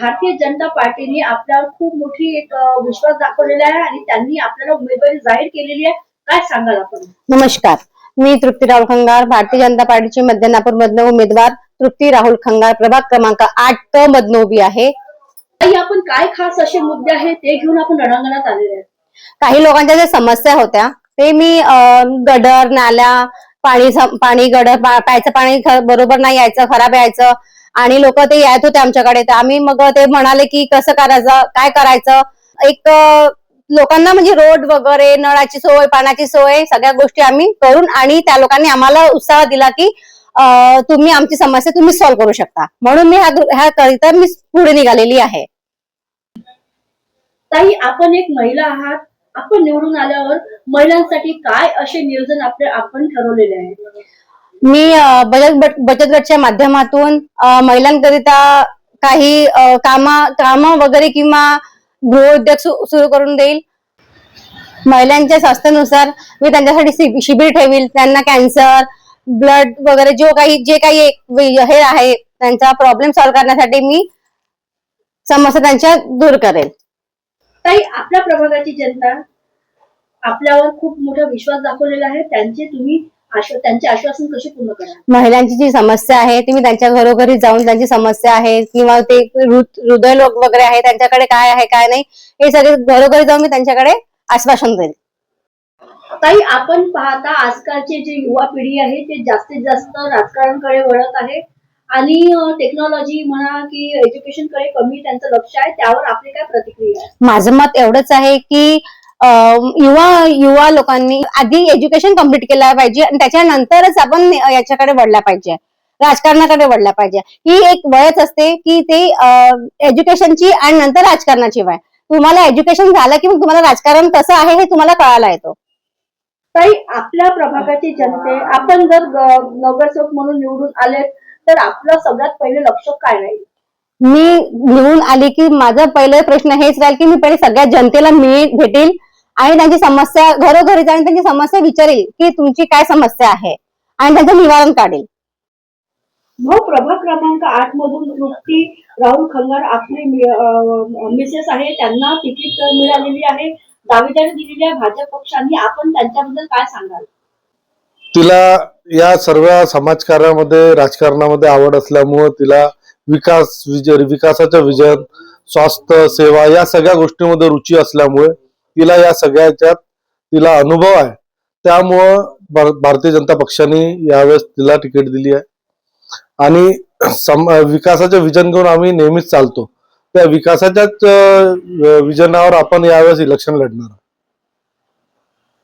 भारतीय जनता पार्टीने आपल्यावर खूप मोठी एक विश्वास दाखवलेला आहे आणि त्यांनी आपल्याला उमेदवारी जाहीर केलेली आहे. काय सांगाल आपण? नमस्कार, मी तृप्ती राहुल खंगार, भारतीय जनता पार्टीची मध्य नागपूर मधनं उमेदवार तृप्ती राहुल खंगार, प्रभाग क्रमांक 8 मधनं उभी आहे. आपण काय खास असे मुद्दे आहेत ते घेऊन आपण रणांगणात आलेले आहेत? काही लोकांच्या ज्या समस्या होत्या ते मी गडर नाल्या पाणी गडर प्यायचं पाणी बरोबर नाही यायचं, खराब यायचं आणि लोक ते येत होते आमच्याकडे. तर आम्ही मग ते म्हणाले की कसं करायचं, काय करायचं. एक लोकांना म्हणजे रोड वगैरे, नळाची सोय, पाण्याची सोय, सगळ्या गोष्टी आम्ही करून आणि त्या लोकांनी आम्हाला उत्साह दिला की तुम्ही आमची समस्या तुम्ही सॉल्व्ह करू शकता. म्हणून मी ह्या करिता मी पुढे निघालेली आहे. ताई, आपण एक महिला आहात. आपण निवडून आल्यावर महिलांसाठी काय असे नियोजन आपण ठरवलेले आहे? मी बचत गटच्या माध्यमातून महिलांकरिता काही काम वगैरे किंवा गृहोद्योग सुरू करून देईल. महिलांच्या स्वास्थ्यानुसार मी त्यांच्यासाठी शिबिर ठेवील. त्यांना कॅन्सर, ब्लड वगैरे जे काही हे आहे त्यांचा प्रॉब्लेम सॉल्व्ह करण्यासाठी मी समस्या त्यांच्या दूर करेल. ताई, आपल्या प्रभागाची जनता आपल्यावर खूप मोठा विश्वास दाखवलेला आहे. त्यांचे आश्वासन कसे पूर्ण करा? महिलांची जी समस्या आहे ती मी त्यांच्या घरोघरी जाऊन त्यांची समस्या आहे किंवा ते हृदयरोग वगैरे आहे त्यांच्याकडे काय आहे काय नाही हे सगळे घरोघरी जाऊन मी त्यांच्याकडे आश्वासन देईल. ताई, आपण पाहता आजकालची जी युवा पिढी आहे ते जास्तीत जास्त राजकारणाकडे वळत आहे आणि टेक्नॉलॉजी म्हणा की एज्युकेशन कडे कमी त्यांचं लक्ष आहे. त्यावर आपली काय प्रतिक्रिया आहे? माझं मत एवढंच आहे की युवा लोकांनी आधी एज्युकेशन कम्प्लीट केलं पाहिजे आणि त्याच्यानंतरच आपण याच्याकडे वळला पाहिजे, राजकारणाकडे वळला पाहिजे. ही एक वयच असते की ते एज्युकेशनची आणि नंतर राजकारणाची वय. तुम्हाला एज्युकेशन झालं की मग तुम्हाला राजकारण कसं आहे हे तुम्हाला कळायला येतो. ताई, आपल्या प्रभागाची जनते आपण जर नगरसेवक म्हणून निवडून आले तर आपलं सगळ्यात पहिले लक्ष काय राहील? मी निवडून आली की माझा पहिला प्रश्न हेच राहील की मी पहिले सगळ्या जनतेला भेटेल आणि त्यांची समस्या घरोघरी जाऊन त्यांची समस्या विचारेल की तुमची काय समस्या आहे आणि त्यांचं निवारण काढेल. प्रभाग क्रमांक 8 मधून तृप्ती राहुल खंगार आपली मिसेस आहे, त्यांना तिकीट मिळालेली आहे, दावेदारी दिलेली आहे भाजप पक्षाने. आपण त्यांच्याबद्दल काय सांगाल? तिला या सर्व समाजकार्यामध्ये, राजकारणामध्ये आवड असल्यामुळे तिला विकासाचं विजन, स्वास्थ्य सेवा या सगळ्या गोष्टींमध्ये रुची असल्यामुळे तिला या सगळ्याच्यात तिला अनुभव आहे. त्यामुळं भारतीय जनता पक्षाने यावेळेस तिला तिकीट दिली आहे आणि विकासाचे विजन घेऊन आम्ही नेहमीच चालतो. त्या विकासाच्याच विजनावर आपण यावेळेस इलेक्शन लढणार.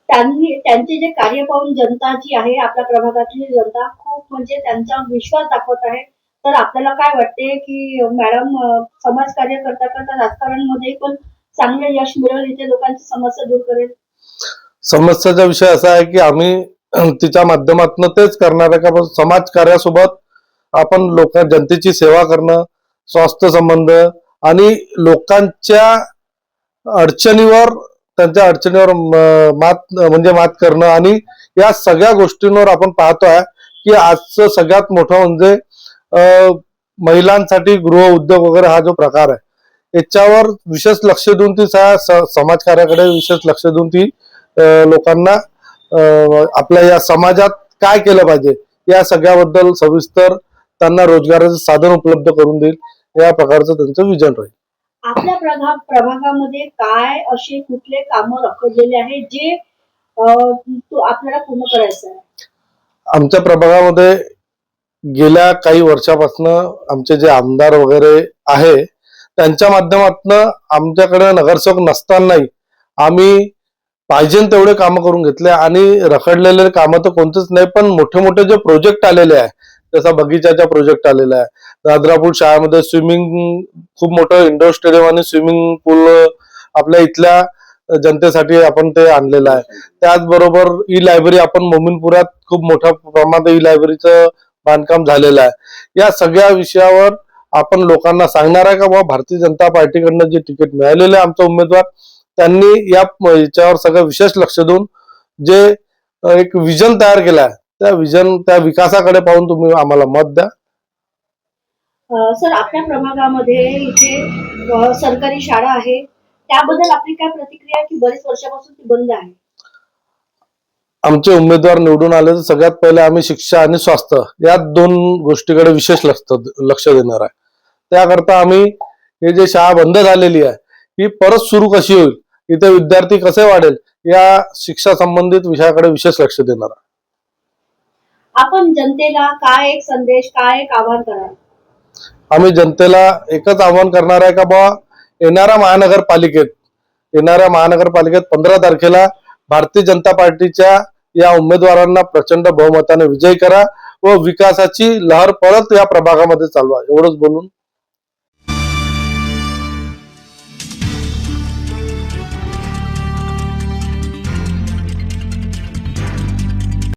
त्यांचे जे कार्य पाहून जनता जी आहे, आपल्या प्रभागातली जनता खूप म्हणजे त्यांच्यावर विश्वास दाखवत आहे. तर आपल्याला काय वाटते की मॅडम समाजकार्य करता करता राजकारणामध्ये पण चांगले यश मिळेल, इथे लोकांची समस्या दूर करेल? समस्याचा विषय असा आहे की आम्ही तिच्या माध्यमातून तेच करणार आहे का समाज कार्यासोबत आपण जनतेची सेवा करणं, स्वास्थ्य संबंध आणि लोकांच्या अडचणीवर त्यांच्या अडचणीवर मात करणं आणि या सगळ्या गोष्टींवर आपण पाहतोय की आजचं सगळ्यात मोठं म्हणजे महिलांसाठी गृह उद्योग वगैरे हा जो प्रकार आहे याच्यावर विशेष लक्ष देऊन ती समाजकार्याकडे विशेष लक्ष देऊन ती लोकांना आपल्या या समाजात काय केलं पाहिजे या सगळ्याबद्दल सविस्तर त्यांना रोजगाराचं साधन उपलब्ध करून देईल, या प्रकारचं त्यांचं विजन राहील. आपल्या प्रभागामध्ये काय असे कुठले कामं रखडलेले आहे जे आपल्याला पूर्ण करायचं आहे? आमच्या प्रभागामध्ये गेल्या काही वर्षापासून आमचे जे आमदार वगैरे आहे त्यांच्या माध्यमातून आमच्याकडे नगरसेवक नसतानाही आम्ही पाहिजे तेवढे कामं करून घेतले आणि रखडलेले कामं तर कोणतेच नाही, पण मोठे मोठे जे प्रोजेक्ट आलेले आहे जसा बगीचाचा प्रोजेक्ट आलेला आहे, राद्रापूर शाळेमध्ये स्विमिंग खूप मोठं इंडोर स्टेडियम आणि स्विमिंग पूल आपल्या इथल्या जनतेसाठी आपण ते आणलेलं आहे. त्याचबरोबर ई लायब्ररी आपण मोमीनपुरात खूप मोठ्या प्रमाणात ई लायब्ररीचं बांधकाम झालेलं आहे. या सगळ्या विषयावर आपण लोकांना सांगणार आहे का बाबा भारतीय जनता पार्टीकडनं जे तिकीट मिळालेले आहे आमचा उमेदवार त्यांनी याच्यावर सगळं विशेष लक्ष देऊन जे एक विजन तयार केलं आहे त्या विकासाकडे पाहून तुम्ही आम्हाला मत द्या. सर, आपल्या प्रभागामध्ये इथे सरकारी शाळा आहे, त्याबद्दल आपली काय प्रतिक्रिया आहे की बरेच वर्षापासून ती बंद आहे? आमचे उमेदवार निवडून आले तर सगळ्यात पहिले आम्ही शिक्षा आणि स्वास्थ्य या दोन गोष्टीकडे विशेष लक्ष देणार आहे. त्याकरता आम्ही हे जे शाळा बंद झालेली आहे ही परत सुरू कशी होईल, इथे विद्यार्थी कसे वाढेल या शिक्षा संबंधित विषयाकडे विशेष लक्ष देणार आहे. आपण जनतेला काय एक संदेश, काय एक आवाहन कराल? आम्ही जनतेला एकच आवाहन करणार आहे का बा येणाऱ्या महानगरपालिकेत 15 तारखेला भारतीय जनता पार्टीच्या या उमेदवारांना प्रचंड बहुमताने विजयी करा व विकासाची लहर परत या प्रभागामध्ये चालवा, एवढंच बोलून